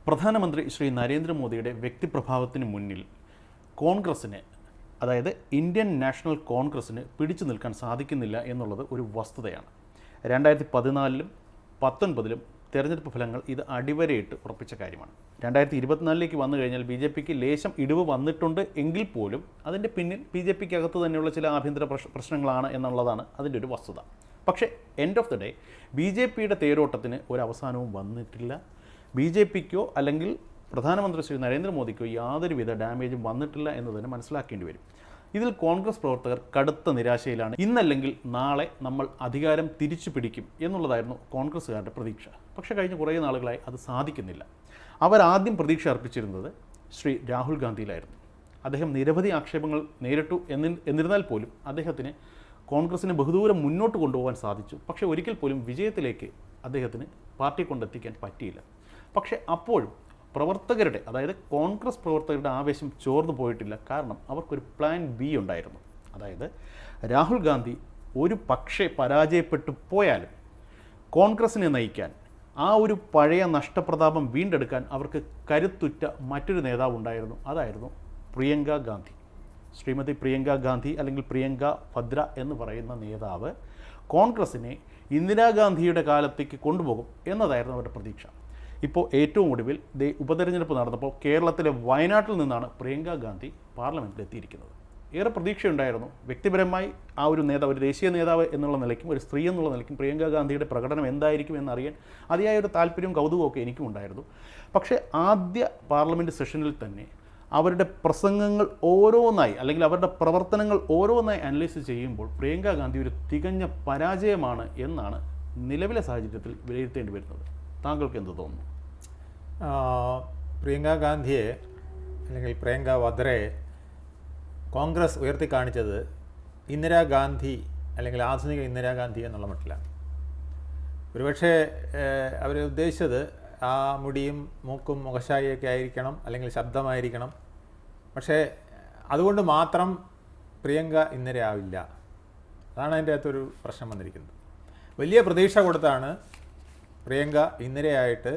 പ്രധാനമന്ത്രി ശ്രീ നരേന്ദ്രമോദിയുടെ വ്യക്തിപ്രഭാവത്തിന് മുന്നിൽ കോൺഗ്രസ്സിന്, അതായത് ഇന്ത്യൻ നാഷണൽ കോൺഗ്രസ്സിന് പിടിച്ചു നിൽക്കാൻ സാധിക്കുന്നില്ല എന്നുള്ളത് ഒരു വസ്തുതയാണ്. 2014-ലും 2019-ലും തെരഞ്ഞെടുപ്പ് ഫലങ്ങൾ ഇത് അടിവരയിട്ട് ഉറപ്പിച്ച കാര്യമാണ്. 2024-ലേക്ക് വന്നു കഴിഞ്ഞാൽ BJPക്ക് ലേശം ഇടിവ് വന്നിട്ടുണ്ട് എങ്കിൽ പോലും അതിൻ്റെ പിന്നിൽ BJPക്ക് അകത്ത് തന്നെയുള്ള ചില ആഭ്യന്തര പ്രശ്നങ്ങളാണ് എന്നുള്ളതാണ് അതിൻ്റെ ഒരു വസ്തുത. പക്ഷേ എൻഡ് ഓഫ് ദി ഡേ BJPയുടെ തേരോട്ടത്തിന് ഒരു അവസാനവും വന്നിട്ടില്ല. BJPക്കോ അല്ലെങ്കിൽ പ്രധാനമന്ത്രി ശ്രീ നരേന്ദ്രമോദിക്കോ യാതൊരുവിധ ഡാമേജും വന്നിട്ടില്ല എന്ന് തന്നെ മനസ്സിലാക്കേണ്ടി വരും. ഇതിൽ കോൺഗ്രസ് പ്രവർത്തകർ കടുത്ത നിരാശയിലാണ്. ഇന്നല്ലെങ്കിൽ നാളെ നമ്മൾ അധികാരം തിരിച്ചു പിടിക്കും എന്നുള്ളതായിരുന്നു കോൺഗ്രസ്സുകാരുടെ പ്രതീക്ഷ. പക്ഷേ കഴിഞ്ഞ കുറേ നാളുകളായി അത് സാധിക്കുന്നില്ല. അവരാദ്യം പ്രതീക്ഷ അർപ്പിച്ചിരുന്നത് ശ്രീ രാഹുൽ ഗാന്ധിയിലായിരുന്നു. അദ്ദേഹം നിരവധി ആക്ഷേപങ്ങൾ നേരിട്ടു എന്നിരുന്നാൽ പോലും അദ്ദേഹത്തിന് കോൺഗ്രസിനെ ബഹുദൂരം മുന്നോട്ട് കൊണ്ടുപോകാൻ സാധിച്ചു. പക്ഷേ ഒരിക്കൽ പോലും വിജയത്തിലേക്ക് അദ്ദേഹത്തിന് പാർട്ടി കൊണ്ടെത്തിക്കാൻ പറ്റിയില്ല. പക്ഷേ അപ്പോഴും പ്രവർത്തകരുടെ, അതായത് കോൺഗ്രസ് പ്രവർത്തകരുടെ ആവേശം ചോർന്നു പോയിട്ടില്ല. കാരണം അവർക്കൊരു പ്ലാൻ ബി ഉണ്ടായിരുന്നു. അതായത് രാഹുൽ ഗാന്ധി ഒരു പക്ഷേ പരാജയപ്പെട്ടു പോയാലും കോൺഗ്രസിനെ നയിക്കാൻ, ആ ഒരു പഴയ നഷ്ടപ്രതാപം വീണ്ടെടുക്കാൻ അവർക്ക് കരുത്തുറ്റ മറ്റൊരു നേതാവ് ഉണ്ടായിരുന്നു. അതായിരുന്നു പ്രിയങ്ക ഗാന്ധി. ശ്രീമതി പ്രിയങ്ക ഗാന്ധി അല്ലെങ്കിൽ പ്രിയങ്ക ഭദ്ര എന്ന് പറയുന്ന നേതാവ് കോൺഗ്രസിനെ ഇന്ദിരാഗാന്ധിയുടെ കാലത്തേക്ക് കൊണ്ടുപോകും എന്നതായിരുന്നു അവരുടെ പ്രതീക്ഷ. ഇപ്പോൾ ഏറ്റവും ഒടുവിൽ ഉപതെരഞ്ഞെടുപ്പ് നടന്നപ്പോൾ കേരളത്തിലെ വയനാട്ടിൽ നിന്നാണ് പ്രിയങ്ക ഗാന്ധി പാർലമെൻറ്റിൽ എത്തിയിരിക്കുന്നത്. ഏറെ പ്രതീക്ഷയുണ്ടായിരുന്നു. വ്യക്തിപരമായി ആ ഒരു നേതാവ്, ഒരു ദേശീയ നേതാവ് എന്നുള്ള നിലയ്ക്കും ഒരു സ്ത്രീ എന്നുള്ള നിലയ്ക്കും പ്രിയങ്ക ഗാന്ധിയുടെ പ്രകടനം എന്തായിരിക്കും എന്നറിയാൻ അതിയായൊരു താല്പര്യവും കൗതുകമൊക്കെ എനിക്കും ഉണ്ടായിരുന്നു. പക്ഷേ ആദ്യ പാർലമെൻറ്റ് സെഷനിൽ തന്നെ അവരുടെ പ്രസംഗങ്ങൾ ഓരോന്നായി, അല്ലെങ്കിൽ അവരുടെ പ്രവർത്തനങ്ങൾ ഓരോന്നായി അനലൈസ് ചെയ്യുമ്പോൾ പ്രിയങ്ക ഗാന്ധി ഒരു തികഞ്ഞ പരാജയമാണ് എന്നാണ് നിലവിലെ സാഹചര്യത്തിൽ വിലയിരുത്തേണ്ടി വരുന്നത്. താങ്കൾക്ക് എന്ത് തോന്നുന്നു? പ്രിയങ്ക ഗാന്ധിയെ അല്ലെങ്കിൽ പ്രിയങ്ക വദ്രയെ കോൺഗ്രസ് ഉയർത്തി കാണിച്ചത് ഇന്ദിരാഗാന്ധി അല്ലെങ്കിൽ ആധുനിക ഇന്ദിരാഗാന്ധി എന്നുള്ള മട്ടിലാണ്. ഒരുപക്ഷെ അവർ ഉദ്ദേശിച്ചത് ആ മുടിയും മൂക്കും മുഖശായിയൊക്കെ ആയിരിക്കണം, അല്ലെങ്കിൽ ശബ്ദമായിരിക്കണം. പക്ഷേ അതുകൊണ്ട് മാത്രം പ്രിയങ്ക ഇന്ദിരയാവില്ല. അതാണ് അതിൻ്റെ അകത്തൊരു പ്രശ്നം വന്നിരിക്കുന്നത്. വലിയ പ്രതീക്ഷ കൊടുത്താണ് പ്രിയങ്ക ഇന്ദിരയായിട്ട്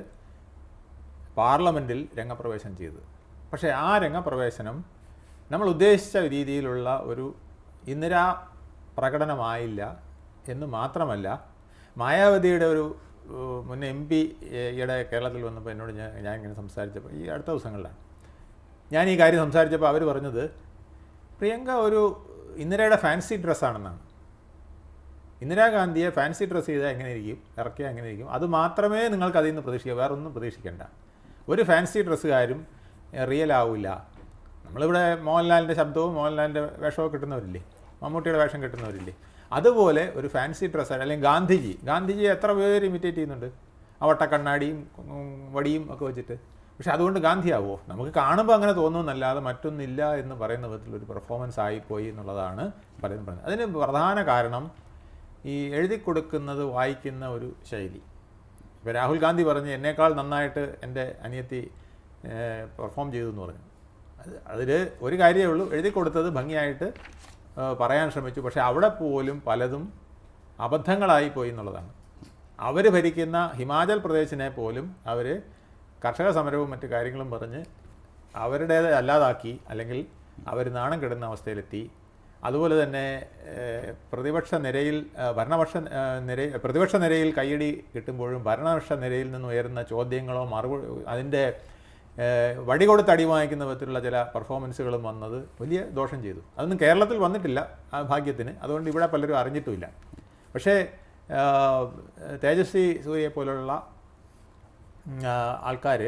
പാർലമെൻറ്റിൽ രംഗപ്രവേശനം ചെയ്തത്. പക്ഷേ ആ രംഗപ്രവേശനം നമ്മൾ ഉദ്ദേശിച്ച രീതിയിലുള്ള ഒരു ഇന്ദിരാ പ്രകടനമായില്ല എന്ന് മാത്രമല്ല, മായാവതിയുടെ ഒരു മുൻ MP ഈയിടെ കേരളത്തിൽ വന്നപ്പോൾ എന്നോട് ഞാൻ ഇങ്ങനെ സംസാരിച്ചപ്പോൾ, ഈ അടുത്ത ദിവസങ്ങളിലാണ് ഞാൻ ഈ കാര്യം സംസാരിച്ചപ്പോൾ അവർ പറഞ്ഞത് പ്രിയങ്ക ഒരു ഇന്ദിരയുടെ ഫാൻസി ഡ്രസ്സാണെന്നാണ്. ഇന്ദിരാഗാന്ധിയെ ഫാൻസി ഡ്രസ്സ് ചെയ്താൽ എങ്ങനെ ഇരിക്കും, ഇറക്കിയാൽ എങ്ങനെ ഇരിക്കും, അത് മാത്രമേ നിങ്ങൾക്ക് അതിൽ നിന്ന് പ്രതീക്ഷിക്കുക, വേറെ ഒന്നും പ്രതീക്ഷിക്കേണ്ട. ഒരു ഫാൻസി ഡ്രസ്സുകാരും റിയൽ ആവില്ല. നമ്മളിവിടെ മോഹൻലാലിൻ്റെ ശബ്ദവും മോഹൻലാലിൻ്റെ വേഷവും കിട്ടുന്നവരില്ലേ, മമ്മൂട്ടിയുടെ വേഷം കിട്ടുന്നവരില്ലേ, അതുപോലെ ഒരു ഫാൻസി ഡ്രസ്സാണ്. അല്ലെങ്കിൽ ഗാന്ധിജിയെ എത്ര പേര് ഇമിറ്റേറ്റ് ചെയ്യുന്നുണ്ട്, ആ വട്ടക്കണ്ണാടിയും വടിയും ഒക്കെ വെച്ചിട്ട്. പക്ഷെ അതുകൊണ്ട് ഗാന്ധിയാവോ? നമുക്ക് കാണുമ്പോൾ അങ്ങനെ തോന്നുന്നല്ലാതെ മറ്റൊന്നില്ല എന്ന് പറയുന്ന വിധത്തിലൊരു പെർഫോമൻസ് ആയിപ്പോയി എന്നുള്ളതാണ് പലരും പറഞ്ഞത്. അതിന് പ്രധാന കാരണം ഈ എഴുതി കൊടുക്കുന്നത് വായിക്കുന്ന ഒരു ശൈലി. ഇപ്പോൾ രാഹുൽ ഗാന്ധി പറഞ്ഞ് എന്നേക്കാൾ നന്നായിട്ട് എൻ്റെ അനിയത്തി പെർഫോം ചെയ്തു എന്ന് പറഞ്ഞു. അതിൽ ഒരു കാര്യമേ ഉള്ളൂ, എഴുതി കൊടുത്തത് ഭംഗിയായിട്ട് പറയാൻ ശ്രമിച്ചു. പക്ഷേ അവിടെ പോലും പലതും അബദ്ധങ്ങളായിപ്പോയി എന്നുള്ളതാണ്. അവർ ഭരിക്കുന്ന ഹിമാചൽ പ്രദേശിനെ പോലും അവർ കർഷക സമരവും മറ്റു കാര്യങ്ങളും പറഞ്ഞ് അവരുടേത് അല്ലാതാക്കി, അല്ലെങ്കിൽ അവർ നാണം കെടുന്ന അവസ്ഥയിലെത്തി. അതുപോലെ തന്നെ പ്രതിപക്ഷ നിരയിൽ കയ്യടി കിട്ടുമ്പോഴും ഭരണപക്ഷ നിരയിൽ നിന്ന് ഉയരുന്ന ചോദ്യങ്ങളോ അതിൻ്റെ വടി കൊടുത്ത് അടി വാങ്ങിക്കുന്ന വിധത്തിലുള്ള ചില പെർഫോമൻസുകളും വന്നത് വലിയ ദോഷം ചെയ്തു. അതൊന്നും കേരളത്തിൽ വന്നിട്ടില്ല ആ ഭാഗ്യത്തിന്, അതുകൊണ്ട് ഇവിടെ പലരും അറിഞ്ഞിട്ടുമില്ല. പക്ഷേ തേജസ്വി സൂര്യയെ പോലുള്ള ആൾക്കാർ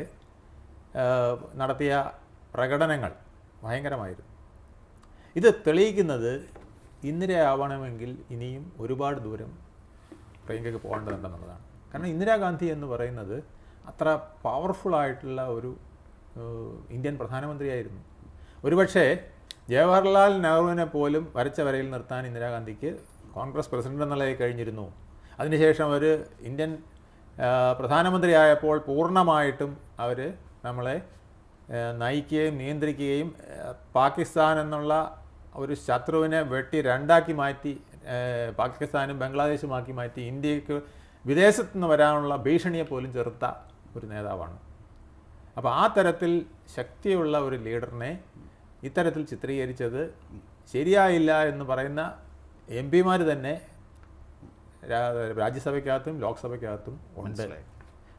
നടത്തിയ പ്രകടനങ്ങൾ ഭയങ്കരമായിരുന്നു. ഇത് തെളിയിക്കുന്നത് ഇന്ദിരയാവണമെങ്കിൽ ഇനിയും ഒരുപാട് ദൂരം പ്രിയങ്കയ്ക്ക് പോകേണ്ടതുണ്ടെന്നുള്ളതാണ്. കാരണം ഇന്ദിരാഗാന്ധി എന്ന് പറയുന്നത് അത്ര പവർഫുള്ളായിട്ടുള്ള ഒരു ഇന്ത്യൻ പ്രധാനമന്ത്രിയായിരുന്നു. ഒരുപക്ഷെ ജവഹർലാൽ നെഹ്റുവിനെ പോലും വരച്ച വരയിൽ നിർത്താൻ ഇന്ദിരാഗാന്ധിക്ക് കോൺഗ്രസ് പ്രസിഡന്റ് എന്നുള്ളതായി കഴിഞ്ഞിരുന്നു. അതിനുശേഷം അവർ ഇന്ത്യൻ പ്രധാനമന്ത്രിയായപ്പോൾ പൂർണ്ണമായിട്ടും അവർ നമ്മളെ നയിക്കുകയും നിയന്ത്രിക്കുകയും പാകിസ്ഥാൻ എന്നുള്ള ഒരു ശത്രുവിനെ വെട്ടി രണ്ടാക്കി മാറ്റി, പാകിസ്ഥാനും ബംഗ്ലാദേശുമാക്കി മാറ്റി ഇന്ത്യക്ക് വിദേശത്തു നിന്ന് വരാനുള്ള ഭീഷണിയെ പോലും ചെറുത്ത ഒരു നേതാവാണ്. അപ്പോൾ ആ തരത്തിൽ ശക്തിയുള്ള ഒരു ലീഡറിനെ ഇത്തരത്തിൽ ചിത്രീകരിച്ചത് ശരിയായില്ല എന്ന് പറയുന്ന എം പിമാർ തന്നെ രാജ്യസഭയ്ക്കകത്തും ലോക്സഭയ്ക്കകത്തും ഉണ്ട്.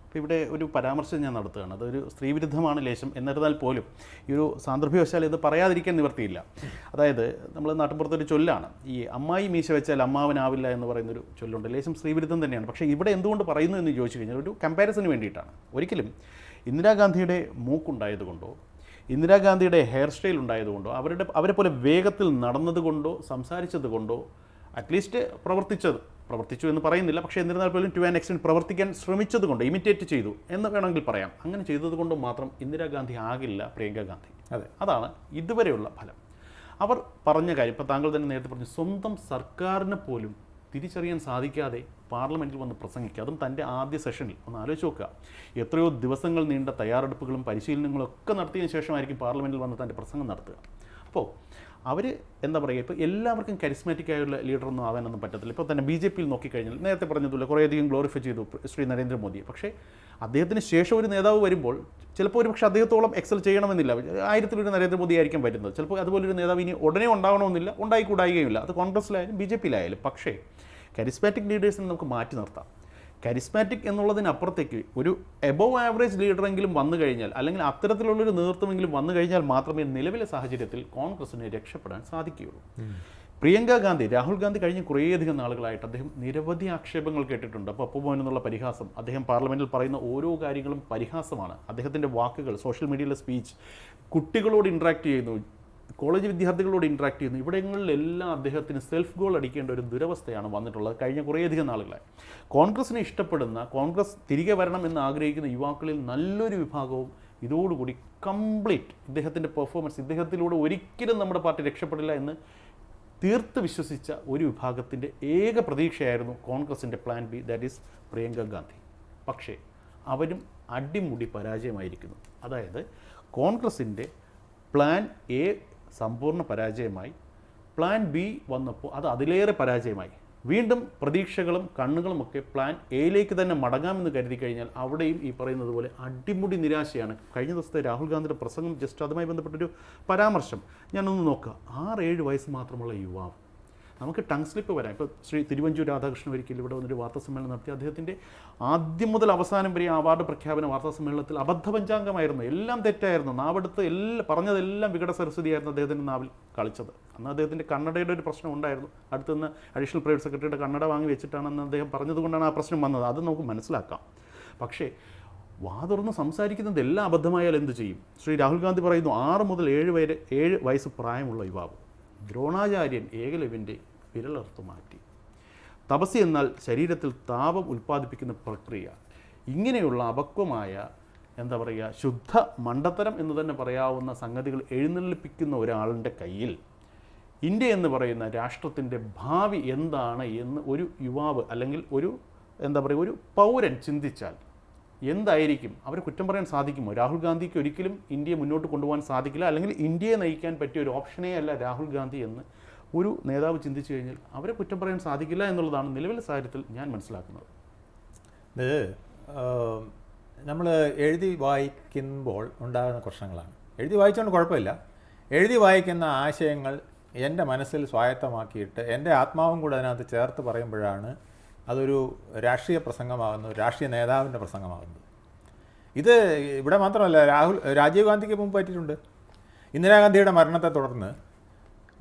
അപ്പോൾ ഇവിടെ ഒരു പരാമർശം ഞാൻ നടത്തുകയാണ്. അതൊരു സ്ത്രീവിരുദ്ധമാണ് ലേശം. എന്നിരുന്നാൽ പോലും ഈ ഒരു സാന്ദർഭ്യവശാൽ ഇത് പറയാതിരിക്കാൻ നിവർത്തിയില്ല. അതായത് നമ്മൾ നാട്ടിൻപുറത്തൊരു ചൊല്ലാണ്, ഈ അമ്മായി മീശ വെച്ചാൽ അമ്മാവനാവില്ല എന്ന് പറയുന്നൊരു ചൊല്ലുണ്ട്. ലേശം സ്ത്രീവിരുദ്ധം തന്നെയാണ്. പക്ഷേ ഇവിടെ എന്തുകൊണ്ട് പറയുന്നു എന്ന് ചോദിച്ചു കഴിഞ്ഞാൽ ഒരു കമ്പാരിസന് വേണ്ടിയിട്ടാണ്. ഒരിക്കലും ഇന്ദിരാഗാന്ധിയുടെ മൂക്കുണ്ടായതുകൊണ്ടോ ഇന്ദിരാഗാന്ധിയുടെ ഹെയർ സ്റ്റൈൽ ഉണ്ടായതുകൊണ്ടോ അവരെ പോലെ വേഗത്തിൽ നടന്നതുകൊണ്ടോ സംസാരിച്ചത് കൊണ്ടോ അറ്റ്ലീസ്റ്റ് പ്രവർത്തിച്ചു എന്ന് പറയുന്നില്ല, പക്ഷേ എന്നിരുന്നാൽ പോലും ടു ആൻ എക്സ്റ്റെൻറ്റ് പ്രവർത്തിക്കാൻ ശ്രമിച്ചത് കൊണ്ട്, ഇമിറ്റേറ്റ് ചെയ്തു എന്ന് വേണമെങ്കിൽ പറയാം. അങ്ങനെ ചെയ്തതുകൊണ്ട് മാത്രം ഇന്ദിരാഗാന്ധി ആകില്ല പ്രിയങ്ക ഗാന്ധി. അതാണ് ഇതുവരെയുള്ള ഫലം. അവർ പറഞ്ഞ കാര്യം, ഇപ്പോൾ താങ്കൾ തന്നെ നേരത്തെ പറഞ്ഞു, സ്വന്തം സർക്കാരിനെ പോലും തിരിച്ചറിയാൻ സാധിക്കാതെ പാർലമെൻറ്റിൽ വന്ന് പ്രസംഗിക്കുക, അതും തൻ്റെ ആദ്യ സെഷനിൽ. ഒന്ന് ആലോചിച്ച് നോക്കുക, എത്രയോ ദിവസങ്ങൾ നീണ്ട തയ്യാറെടുപ്പുകളും പരിശീലനങ്ങളും ഒക്കെ നടത്തിയതിനു ശേഷമായിരിക്കും പാർലമെൻറ്റിൽ വന്ന് തൻ്റെ പ്രസംഗം നടത്തുക. അപ്പോൾ അവർ എന്താ പറയുക, ഇപ്പോൾ എല്ലാവർക്കും കരിസ്മാറ്റിക് ആയുള്ള ലീഡറൊന്നും ആവാനൊന്നും പറ്റത്തില്ല. ഇപ്പോൾ തന്നെ BJP-യിൽ നോക്കിക്കഴിഞ്ഞാൽ നേരത്തെ പറഞ്ഞതുപോലെ കുറേയധികം ഗ്ലോറിഫൈ ചെയ്തു ശ്രീ നരേന്ദ്രമോദിയെ. പക്ഷേ അദ്ദേഹത്തിന് ശേഷം ഒരു നേതാവ് വരുമ്പോൾ ചിലപ്പോൾ ഒരു പക്ഷേ അദ്ദേഹത്തോളം എക്സൽ ചെയ്യണമെന്നില്ല. 1000-ൽ നരേന്ദ്രമോദി ആയിരിക്കും വരുന്നത്. ചിലപ്പോൾ അതുപോലൊരു നേതാവ് ഇനി ഉടനെ ഉണ്ടാവണമെന്നില്ല, ഉണ്ടായിക്കൂടായികയുമില്ല. അത് കോൺഗ്രസ്സിലായാലും BJP-യിലായാലും. പക്ഷേ കരിസ്മാറ്റിക് ലീഡേഴ്സിനെ നമുക്ക് മാറ്റി നിർത്താം. കരിസ്മാറ്റിക് എന്നുള്ളതിനപ്പുറത്തേക്ക് ഒരു എബോവ് ആവറേജ് ലീഡറെങ്കിലും വന്നു കഴിഞ്ഞാൽ, അല്ലെങ്കിൽ അത്തരത്തിലുള്ളൊരു നേതൃത്വമെങ്കിലും വന്നു കഴിഞ്ഞാൽ മാത്രമേ നിലവിലെ സാഹചര്യത്തിൽ കോൺഗ്രസ്സിന് രക്ഷപ്പെടാൻ സാധിക്കുകയുള്ളൂ. പ്രിയങ്ക ഗാന്ധി, രാഹുൽ ഗാന്ധി കഴിഞ്ഞ കുറേയധികം നാളുകളായിട്ട് അദ്ദേഹം നിരവധി ആക്ഷേപങ്ങൾ കേട്ടിട്ടുണ്ട്. അപ്പോൾ അപ്പുമോൻ എന്നുള്ള പരിഹാസം, അദ്ദേഹം പാർലമെൻറ്റിൽ പറയുന്ന ഓരോ കാര്യങ്ങളും പരിഹാസമാണ്. അദ്ദേഹത്തിൻ്റെ വാക്കുകൾ, സോഷ്യൽ മീഡിയയിലെ സ്പീച്ച്, കുട്ടികളോട് ഇൻട്രാക്ട് ചെയ്യുന്നു, കോളേജ് വിദ്യാർത്ഥികളോട് ഇൻട്രാക്ട് ചെയ്യുന്നു, ഇവിടങ്ങളിലെല്ലാം അദ്ദേഹത്തിന് സെൽഫ് ഗോൾ അടിക്കേണ്ട ഒരു ദുരവസ്ഥയാണ് വന്നിട്ടുള്ളത് കഴിഞ്ഞ കുറേയധികം നാളുകളായി. കോൺഗ്രസിനെ ഇഷ്ടപ്പെടുന്ന, കോൺഗ്രസ് തിരികെ വരണം എന്ന് ആഗ്രഹിക്കുന്ന യുവാക്കളിൽ നല്ലൊരു വിഭാഗവും ഇതോടുകൂടി കംപ്ലീറ്റ് ഇദ്ദേഹത്തിൻ്റെ പെർഫോമൻസ്, ഇദ്ദേഹത്തിലൂടെ ഒരിക്കലും നമ്മുടെ പാർട്ടി രക്ഷപ്പെടില്ല എന്ന് തീർത്ത് വിശ്വസിച്ച ഒരു വിഭാഗത്തിൻ്റെ ഏക പ്രതീക്ഷയായിരുന്നു കോൺഗ്രസിൻ്റെ plan B, that is Priyanka Gandhi. പക്ഷേ അവരും അടിമുടി പരാജയമായിരിക്കുന്നു. അതായത് കോൺഗ്രസിൻ്റെ പ്ലാൻ എ സമ്പൂർണ്ണ പരാജയമായി, പ്ലാൻ ബി വന്നപ്പോൾ അത് അതിലേറെ പരാജയമായി. വീണ്ടും പ്രതീക്ഷകളും കണ്ണുകളുമൊക്കെ പ്ലാൻ എയിലേക്ക് തന്നെ മടങ്ങാമെന്ന് കരുതി കഴിഞ്ഞാൽ അവിടെയും ഈ പറയുന്നത് പോലെ അടിമുടി നിരാശയാണ്. കഴിഞ്ഞ ദിവസത്തെ രാഹുൽ ഗാന്ധിയുടെ പ്രസംഗം, ജസ്റ്റ് അതുമായി ബന്ധപ്പെട്ടൊരു പരാമർശം ഞാനൊന്ന് നോക്കുക. 6-7 വയസ്സ് മാത്രമുള്ള യുവാവ്, നമുക്ക് ടങ് സ്ലിപ്പ് വരാം. ഇപ്പോൾ ശ്രീ തിരുവഞ്ചൂർ രാധാകൃഷ്ണൻ ഒരിക്കലും ഇവിടെ വന്നൊരു വാർത്താ സമ്മേളനം നടത്തി. അദ്ദേഹത്തിൻ്റെ ആദ്യം മുതൽ അവസാനം വരെ അവാർഡ് പ്രഖ്യാപന വാർത്താ സമ്മേളനത്തിൽ അബദ്ധപഞ്ചാംഗമായിരുന്നു, എല്ലാം തെറ്റായിരുന്നു, നാവെടുത്ത് പറഞ്ഞതെല്ലാം വികട സരസ്വതിയായിരുന്നു അദ്ദേഹത്തിൻ്റെ നാവിൽ കളിച്ചത്. അന്ന് അദ്ദേഹത്തിൻ്റെ കന്നഡയുടെ ഒരു പ്രശ്നം ഉണ്ടായിരുന്നു. അടുത്തുനിന്ന് അഡീഷണൽ പ്രൈവറ്റ് സെക്രട്ടറിയുടെ കന്നഡ വാങ്ങി വെച്ചിട്ടാണെന്ന് അദ്ദേഹം പറഞ്ഞതുകൊണ്ടാണ് ആ പ്രശ്നം വന്നത്. അത് നമുക്ക് മനസ്സിലാക്കാം. പക്ഷേ വാതുറന്ന് സംസാരിക്കുന്നത് എല്ലാം അബദ്ധമായാൽ എന്ത് ചെയ്യും? ശ്രീ രാഹുൽ ഗാന്ധി പറയുന്നു 6 മുതൽ 7 വയസ്സ് പ്രായമുള്ള യുവാവ്. ദ്രോണാചാര്യൻ ഏകലവ്യൻ്റെ വിരലർത്തു മാറ്റി. തപസ് എന്നാൽ ശരീരത്തിൽ താപം ഉൽപ്പാദിപ്പിക്കുന്ന പ്രക്രിയ. ഇങ്ങനെയുള്ള അപക്വമായ, എന്താ പറയുക, ശുദ്ധ മണ്ടത്തരം എന്ന് തന്നെ പറയാവുന്ന സംഗതികൾ എഴുന്നള്ളിപ്പിക്കുന്ന ഒരാളുടെ കയ്യിൽ ഇന്ത്യ എന്ന് പറയുന്ന രാഷ്ട്രത്തിൻ്റെ ഭാവി എന്താണ് എന്ന് ഒരു യുവാവ് അല്ലെങ്കിൽ ഒരു, എന്താ പറയുക, ഒരു പൗരൻ ചിന്തിച്ചാൽ എന്തായിരിക്കും? അവരെ കുറ്റം പറയാൻ സാധിക്കുമോ? രാഹുൽ ഗാന്ധിക്ക് ഒരിക്കലും ഇന്ത്യയെ മുന്നോട്ട് കൊണ്ടുപോകാൻ സാധിക്കില്ല, അല്ലെങ്കിൽ ഇന്ത്യയെ നയിക്കാൻ പറ്റിയ ഒരു ഓപ്ഷനേ അല്ല രാഹുൽ ഗാന്ധി എന്ന് ഒരു നേതാവ് ചിന്തിച്ചു കഴിഞ്ഞാൽ അവരെ കുറ്റം പറയാൻ സാധിക്കില്ല എന്നുള്ളതാണ് നിലവിലെ സാഹചര്യത്തിൽ ഞാൻ മനസ്സിലാക്കുന്നത്. ഇത് നമ്മൾ എഴുതി വായിക്കുമ്പോൾ ഉണ്ടാകുന്ന പ്രശ്നങ്ങളാണ്. എഴുതി വായിച്ചുകൊണ്ട് കുഴപ്പമില്ല. എഴുതി വായിക്കുന്ന ആശയങ്ങൾ എൻ്റെ മനസ്സിൽ സ്വായത്തമാക്കിയിട്ട് എൻ്റെ ആത്മാവും കൂടെ അതിനകത്ത് ചേർത്ത് പറയുമ്പോഴാണ് അതൊരു രാഷ്ട്രീയ പ്രസംഗമാകുന്നു, രാഷ്ട്രീയ നേതാവിൻ്റെ പ്രസംഗമാകുന്നത്. ഇത് ഇവിടെ മാത്രമല്ല, രാജീവ് ഗാന്ധിക്ക് മുമ്പ് പറ്റിയിട്ടുണ്ട്. ഇന്ദിരാഗാന്ധിയുടെ മരണത്തെ തുടർന്ന്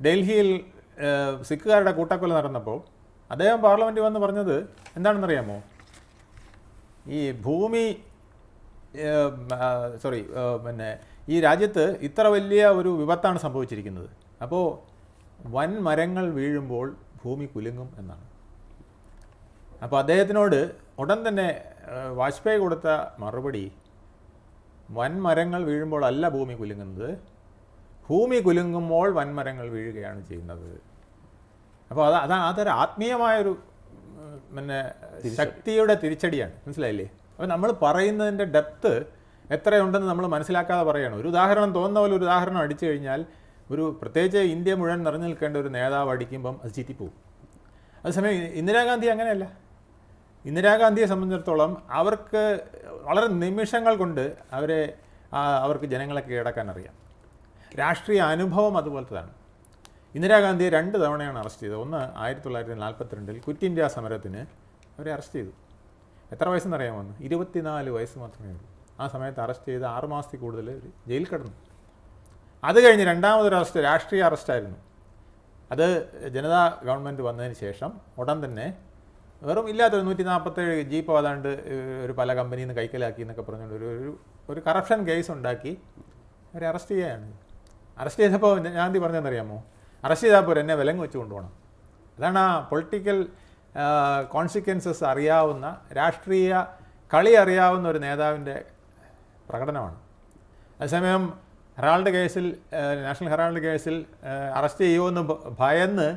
ഡൽഹിയിൽ സിഖുകാരുടെ കൂട്ടക്കൊല നടന്നപ്പോൾ അദ്ദേഹം പാർലമെൻറ്റിൽ വന്ന് പറഞ്ഞത് എന്താണെന്നറിയാമോ? ഈ ഭൂമി ഈ രാജ്യത്ത് ഇത്ര വലിയ ഒരു വിപത്താണ് സംഭവിച്ചിരിക്കുന്നത്, അപ്പോൾ വൻ മരങ്ങൾ വീഴുമ്പോൾ ഭൂമി കുലുങ്ങും എന്നാണ്. അപ്പോൾ അദ്ദേഹത്തിനോട് ഉടൻ തന്നെ വാജ്പേയി കൊടുത്ത മറുപടി, വൻമരങ്ങൾ വീഴുമ്പോൾ അല്ല ഭൂമി കുലുങ്ങുന്നത്, ഭൂമി കുലുങ്ങുമ്പോൾ വൻമരങ്ങൾ വീഴുകയാണ് ചെയ്യുന്നത്. അപ്പോൾ അതൊരു ആത്മീയമായൊരു ശക്തിയുടെ തിരിച്ചടിയാണ്. മനസ്സിലായില്ലേ? അപ്പോൾ നമ്മൾ പറയുന്നതിൻ്റെ ഡെപ്ത് എത്രയുണ്ടെന്ന് നമ്മൾ മനസ്സിലാക്കാതെ പറയണം. ഒരു ഉദാഹരണം, തോന്നുന്ന പോലെ ഒരു ഉദാഹരണം അടിച്ചു കഴിഞ്ഞാൽ, പ്രത്യേകിച്ച് ഇന്ത്യ മുഴുവൻ നിറഞ്ഞു നിൽക്കേണ്ട ഒരു നേതാവ് അടിക്കുമ്പം അത് ചീറ്റിപ്പോവും. അതേസമയം ഇന്ദിരാഗാന്ധി അങ്ങനെയല്ല. ഇന്ദിരാഗാന്ധിയെ സംബന്ധിച്ചിടത്തോളം അവർക്ക് വളരെ നിമിഷങ്ങൾ കൊണ്ട് അവർക്ക് ജനങ്ങളെ കീഴടക്കാൻ അറിയാം. രാഷ്ട്രീയ അനുഭവം അതുപോലത്തതാണ്. ഇന്ദിരാഗാന്ധിയെ 2 തവണയാണ് അറസ്റ്റ് ചെയ്തത്. ഒന്ന് 1942 ക്വിറ്റ് ഇന്ത്യ സമരത്തിന് അവരെ അറസ്റ്റ് ചെയ്തു. എത്ര വയസ്സെന്നറിയാമോ? 24 വയസ്സ് മാത്രമേ ഉള്ളൂ. ആ സമയത്ത് അറസ്റ്റ് ചെയ്ത് 6 മാസത്തിൽ കൂടുതൽ ജയിലിൽ കിടന്നു. അത് കഴിഞ്ഞ് രണ്ടാമതൊരു അറസ്റ്റ് രാഷ്ട്രീയ അറസ്റ്റായിരുന്നു. അത് ജനതാ ഗവൺമെൻറ് വന്നതിന് ശേഷം ഉടൻ തന്നെ വെറും ഇല്ലാത്തൊരു 147 ജീപ്പ് ഏതാണ്ട് ഒരു പല കമ്പനിയിൽ നിന്ന് കൈക്കലാക്കി എന്നൊക്കെ പറഞ്ഞുകൊണ്ട് ഒരു കറപ്ഷൻ കേസ് ഉണ്ടാക്കി അവരെ അറസ്റ്റ് ചെയ്യുകയാണ്. അറസ്റ്റ് ചെയ്തപ്പോൾ ഗാന്ധി പറഞ്ഞതെന്നറിയാമോ? അറസ്റ്റ് ചെയ്തപ്പോൾ എന്നെ വിലങ്ങ് വെച്ച് കൊണ്ടുപോകണം. അതാണ് ആ പൊളിറ്റിക്കൽ കോൺസിക്വൻസസ് അറിയാവുന്ന, രാഷ്ട്രീയ കളി അറിയാവുന്ന ഒരു നേതാവിൻ്റെ പ്രകടനമാണ്. അതേസമയം ഹെറാൾഡ് കേസിൽ, നാഷണൽ ഹെറാൾഡ് കേസിൽ അറസ്റ്റ് ചെയ്യുമെന്ന് ഭയന്ന്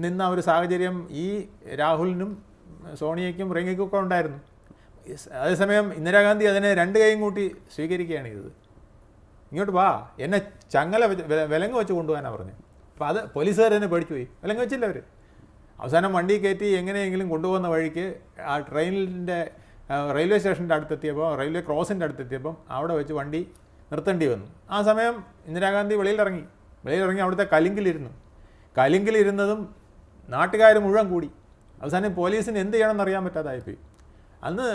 നിന്ന ഒരു സാഹചര്യം ഈ രാഹുലിനും സോണിയയ്ക്കും പ്രിയങ്കയ്ക്കും ഒക്കെ ഉണ്ടായിരുന്നു. അതേസമയം ഇന്ദിരാഗാന്ധി അതിനെ 2 കൈയും കൂട്ടി സ്വീകരിക്കുകയാണ് ചെയ്തത്. ഇങ്ങോട്ട് വാ, എന്നെ ചങ്ങല വിലങ്ങ് വെച്ച് കൊണ്ടുപോകാനാണ് പറഞ്ഞത്. അപ്പോൾ അത് പോലീസുകാർ തന്നെ പേടിച്ചു പോയി. വിലങ്ങ് വെച്ചില്ല അവർ. അവസാനം വണ്ടി കയറ്റി എങ്ങനെയെങ്കിലും കൊണ്ടുപോകുന്ന വഴിക്ക് ആ ട്രെയിനിൻ്റെ റെയിൽവേ സ്റ്റേഷൻ്റെ അടുത്തെത്തിയപ്പോൾ, റെയിൽവേ ക്രോസിൻ്റെ അടുത്തെത്തിയപ്പം അവിടെ വെച്ച് വണ്ടി നിർത്തേണ്ടി വന്നു. ആ സമയം ഇന്ദിരാഗാന്ധി വെളിയിലിറങ്ങി അവിടുത്തെ കലിങ്കിലിരുന്നതും നാട്ടുകാർ മുഴുവൻ കൂടി. അവസാനം പോലീസിന് എന്ത് ചെയ്യണമെന്ന് അറിയാൻ പറ്റാതായിപ്പോയി. അന്ന്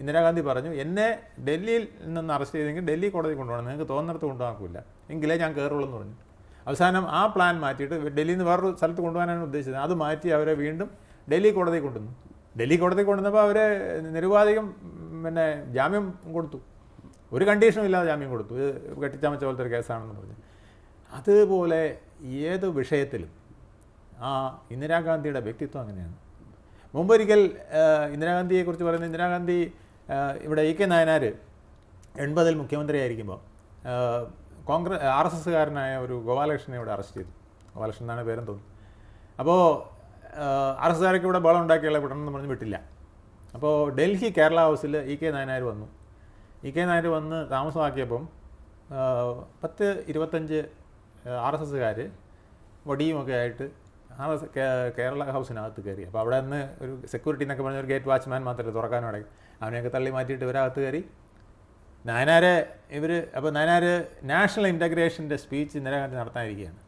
ഇന്ദിരാഗാന്ധി പറഞ്ഞു, എന്നെ ഡൽഹിയിൽ നിന്ന് അറസ്റ്റ് ചെയ്തെങ്കിൽ ഡൽഹി കോടതി കൊണ്ടുപോകണം, നിങ്ങൾക്ക് തോന്നുന്നിടത്ത് കൊണ്ടുപോകാക്കില്ല, എങ്കിലേ ഞാൻ കയറുള്ളൂ എന്ന് പറഞ്ഞു. അവസാനം ആ പ്ലാൻ മാറ്റിയിട്ട് ഡൽഹിയിൽ നിന്ന് വേറൊരു സ്ഥലത്ത് കൊണ്ടുപോകാനാണ് ഉദ്ദേശിച്ചത്. അത് മാറ്റി അവരെ വീണ്ടും ഡൽഹി കോടതി കൊണ്ടുവന്നു. ഡൽഹി കോടതി കൊണ്ടുവന്നപ്പോൾ അവരെ നിരുപാധികം ജാമ്യം കൊടുത്തു. ഒരു കണ്ടീഷനും ഇല്ലാതെ ജാമ്യം കൊടുത്തു. ഇത് കെട്ടിച്ചമച്ച പോലത്തെ ഒരു കേസാണെന്ന് പറഞ്ഞു. അതുപോലെ ഏത് വിഷയത്തിലും ആ ഇന്ദിരാഗാന്ധിയുടെ വ്യക്തിത്വം അങ്ങനെയാണ്. മുമ്പൊരിക്കൽ ഇന്ദിരാഗാന്ധിയെക്കുറിച്ച് പറയുന്നത്, ഇന്ദിരാഗാന്ധി ഇവിടെ EK നായനാർ 80-ൽ മുഖ്യമന്ത്രിയായിരിക്കുമ്പോൾ RSSകാരനായ ഒരു ഗോപാലകൃഷ്ണനെ ഇവിടെ അറസ്റ്റ് ചെയ്തു. ഗോപാലകൃഷ്ണൻ എന്നാണ് പേരെന്ന് തോന്നുന്നു. അപ്പോൾ RSSകാരൊക്കെ ഇവിടെ ബഹളം ഉണ്ടാക്കിയുള്ള വിടണമെന്ന് പറഞ്ഞ് വിട്ടില്ല. അപ്പോൾ ഡൽഹി കേരള ഹൗസിൽ EK നായനാർ വന്നു. EK നായർ വന്ന് താമസമാക്കിയപ്പം 10-25 RSSകാർ വടിയുമൊക്കെ ആയിട്ട് കേരള ഹൗസിനകത്ത് കയറി. അപ്പോൾ അവിടെ നിന്ന് ഒരു സെക്യൂരിറ്റി എന്നൊക്കെ പറഞ്ഞ ഒരു ഗേറ്റ് വാച്ച്മാൻ മാത്രമേ തുറക്കാനും അടങ്ങി. അവനെയൊക്കെ തള്ളി മാറ്റിയിട്ട് ഇവരകത്ത് കയറി. അപ്പോൾ നായനാർ നാഷണൽ ഇൻ്റഗ്രേഷൻ്റെ സ്പീച്ച് ഇന്ദിരാഗാന്ധി നടത്താനിരിക്കുകയാണ്.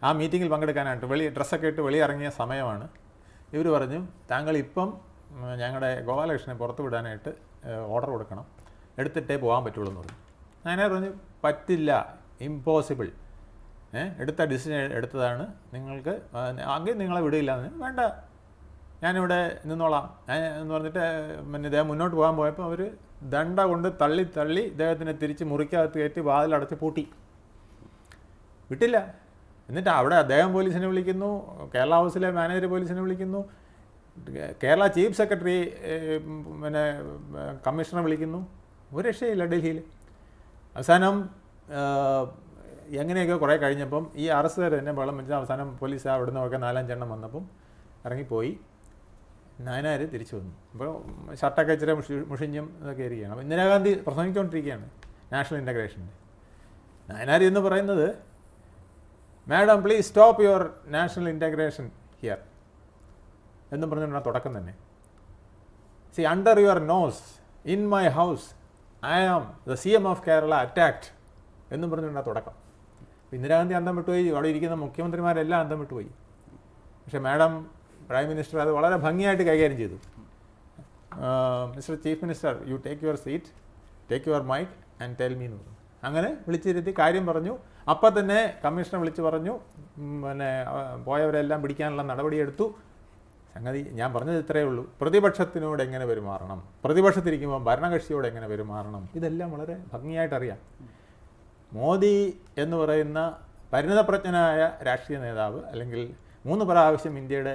ആ മീറ്റിങ്ങിൽ പങ്കെടുക്കാനായിട്ട് ഡ്രസ്സൊക്കെ ഇട്ട് വെളിയിറങ്ങിയ സമയമാണ്. ഇവർ പറഞ്ഞു, താങ്കൾ ഇപ്പം ഞങ്ങളുടെ ഗോപാലകൃഷ്ണനെ പുറത്ത് വിടാനായിട്ട് ഓർഡർ കൊടുക്കണം, എടുത്തിട്ടേ പോകാൻ പറ്റുള്ളൂ എന്ന് പറഞ്ഞു. നായനാർ പറഞ്ഞു, പറ്റില്ല, ഇമ്പോസിബിൾ, എടുത്ത ഡിസിഷൻ എടുത്തതാണ്, നിങ്ങൾക്ക് ആകെ നിങ്ങളെ വിടില്ല എന്ന്. വേണ്ട, ഞാനിവിടെ നിന്നോളാം എന്ന് പറഞ്ഞിട്ട് ഇദ്ദേഹം മുന്നോട്ട് പോകാൻ പോയപ്പോൾ അവർ ദണ്ഡ കൊണ്ട് തള്ളി ഇദ്ദേഹത്തിനെ തിരിച്ച് മുറിക്കകത്ത് കയറ്റി വാതിലടച്ച് പൂട്ടി, വിട്ടില്ല. എന്നിട്ട് അവിടെ അദ്ദേഹം പോലീസിനെ വിളിക്കുന്നു, കേരള ഹൗസിലെ മാനേജർ പോലീസിനെ വിളിക്കുന്നു, കേരള ചീഫ് സെക്രട്ടറി കമ്മീഷണറെ വിളിക്കുന്നു. ഒരു രക്ഷയില്ല ഡൽഹിയിൽ. അവസാനം എങ്ങനെയൊക്കെ കുറേ കഴിഞ്ഞപ്പം ഈ RSSകാർ തന്നെ വെള്ളം വെച്ച് അവസാനം പോലീസ് അവിടെ നിന്നൊക്കെ 4-5 എണ്ണം വന്നപ്പം ഇറങ്ങിപ്പോയി. നായനാർ തിരിച്ചു വന്നു. അപ്പോൾ ഷർട്ടൊക്കെ ഇച്ചിരി മുഷിഞ്ഞും ഇതൊക്കെ ഇരിക്കുകയാണ്. അപ്പോൾ ഇന്ദിരാഗാന്ധി പ്രസംഗിച്ചുകൊണ്ടിരിക്കുകയാണ് നാഷണൽ ഇൻ്റഗ്രേഷൻ്റെ. നായനാർ എന്ന് പറയുന്നത്, madam please stop your national integration here എന്നും പറഞ്ഞുകൊണ്ടാണ് തുടക്കം തന്നെ. See under your nose in my house I am the CM of Kerala attacked എന്നും പറഞ്ഞുകൊണ്ടാണ് തുടക്കം. ഇന്ദിരാഗാന്ധി അന്തം വിട്ടുപോയി, അവിടെ ഇരിക്കുന്ന മുഖ്യമന്ത്രിമാരെല്ലാം അന്തം വിട്ടുപോയി. പക്ഷേ മാഡം പ്രൈം മിനിസ്റ്റർ അത് വളരെ ഭംഗിയായിട്ട് കൈകാര്യം ചെയ്തു. Mister chief minister, you take your seat, take your mic and tell me എന്ന് പറഞ്ഞു. അങ്ങനെ വിളിച്ചിരുത്തി കാര്യം പറഞ്ഞു. അപ്പം തന്നെ കമ്മീഷണർ വിളിച്ച് പറഞ്ഞു, പോയവരെല്ലാം പിടിക്കാനുള്ള നടപടിയെടുത്തു. സംഗതി ഞാൻ പറഞ്ഞത് ഇത്രയേ ഉള്ളൂ. പ്രതിപക്ഷത്തിനോട് എങ്ങനെ പെരുമാറണം, പ്രതിപക്ഷത്തിരിക്കുമ്പോൾ ഭരണകക്ഷിയോട് എങ്ങനെ പെരുമാറണം, ഇതെല്ലാം വളരെ ഭംഗിയായിട്ടറിയാം. മോദി എന്ന് പറയുന്ന പരിണതപ്രജ്ഞനായ രാഷ്ട്രീയ നേതാവ്, അല്ലെങ്കിൽ 3 പ്രാവശ്യം ഇന്ത്യയുടെ